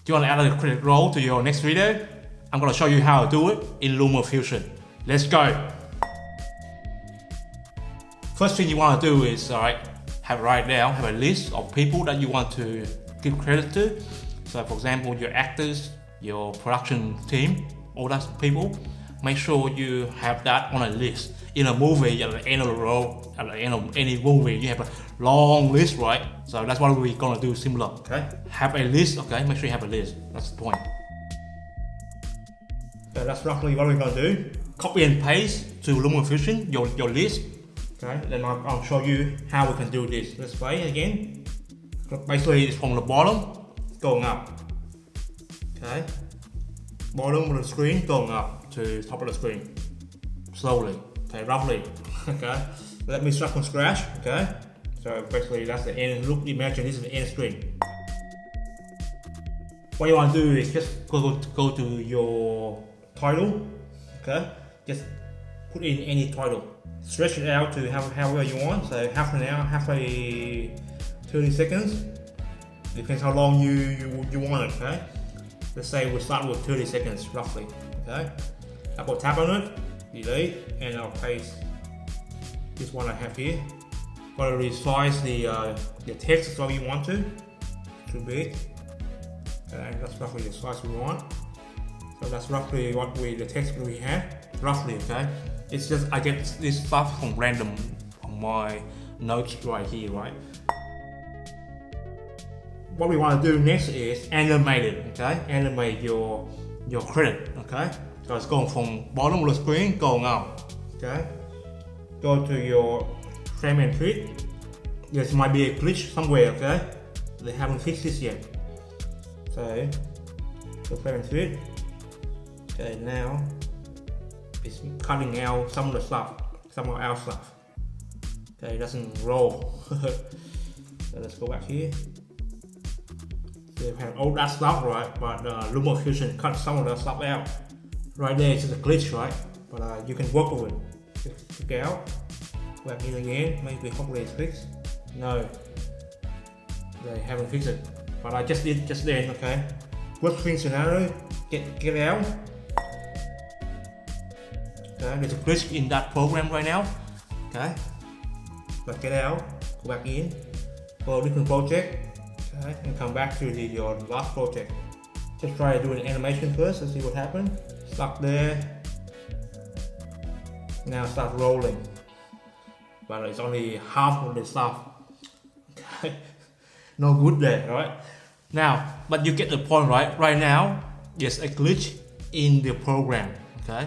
Do you want to add a credit roll to your next video? I'm going to show you how to do it in Lumafusion. Let's go. First thing you want to do is have a list of people that you want to give credit to. So for example, your actors, your production team, all that people. Make sure you have that on a list. In a movie, at the end of the row, at the end of any movie, you have a long list, right? So that's what we're gonna do similar, okay? Have a list, okay? Make sure you have a list. That's the point. So that's roughly what we're gonna do. Copy and paste to Lumafusion, your list. Okay, then I'll show you how we can do this. Let's play again. Basically, it's from the bottom going up. Okay, bottom of the screen going up to top of the screen. Slowly, okay, roughly. Okay, let me start from scratch. Okay, so basically that's the end. Look, imagine this is the end screen. What you want to do is just go to your title. Okay, just put in any title. Stretch it out to however you want. So half an hour, half a 30 seconds. Depends how long you want it. Okay. Let's say we'll start with 30 seconds roughly. Okay. I'll tap on it, delete, and I'll paste this one I have here. Gotta resize the text as well you want to. Too big. Okay, that's roughly the size we want. So that's roughly what the text we have. Roughly, okay. It's just I get this stuff from random from my notes right here, right? What we want to do next is animate it, okay? Animate your credit, okay? So it's going from bottom of the screen going up, okay? Go to your frame and fit. There might be a glitch somewhere, okay? They haven't fixed this yet. So go frame and fit. Okay, now it's cutting out some of the stuff, some of our stuff. Okay, it doesn't roll. So let's go back here. So you have all that stuff, right? But Lumafusion cut some of that stuff out. Right there, it's just a glitch, right? But you can work with it. Just take it out. Go back in again. Maybe hopefully it's fixed. No, they haven't fixed it. But I just did just then. Okay. Worst screen scenario. Get out. Okay, there's a glitch in that program right now. Okay, but get out, go back in, go to a different project, okay, and come back to your last project. Just try to do an animation first and see what happens. Stuck there. Now start rolling, but it's only half of the stuff. Okay, no good there, right? Now, but you get the point, right? Right now, there's a glitch in the program. Okay.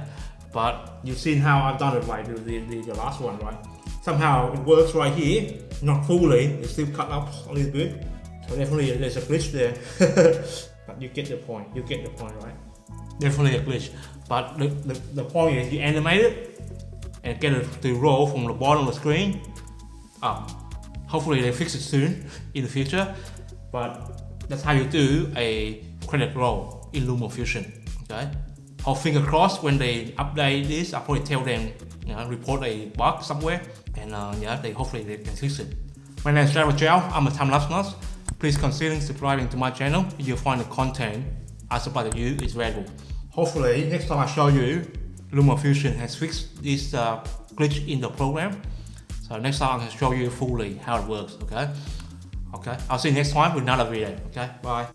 But you've seen how I've done it, right? The last one, right? Somehow it works right here, not fully. It's still cut up a little bit. So definitely there's a glitch there. But you get the point. You get the point, right? Definitely a glitch. But the point is you animate it and get it to roll from the bottom of the screen up. Hopefully they fix it soon in the future. But that's how you do a credit roll in Lumafusion. Okay. Hold finger crossed when they update this. I'll probably tell them, report a bug somewhere, and hopefully they can fix it. My name is Tittle. I'm a TimelapseNuts. Please consider subscribing to my channel. You'll find the content I supply to you is valuable. Hopefully next time I show you, Lumafusion has fixed this glitch in the program. So next time I can show you fully how it works. Okay. I'll see you next time with another video. Okay. Bye.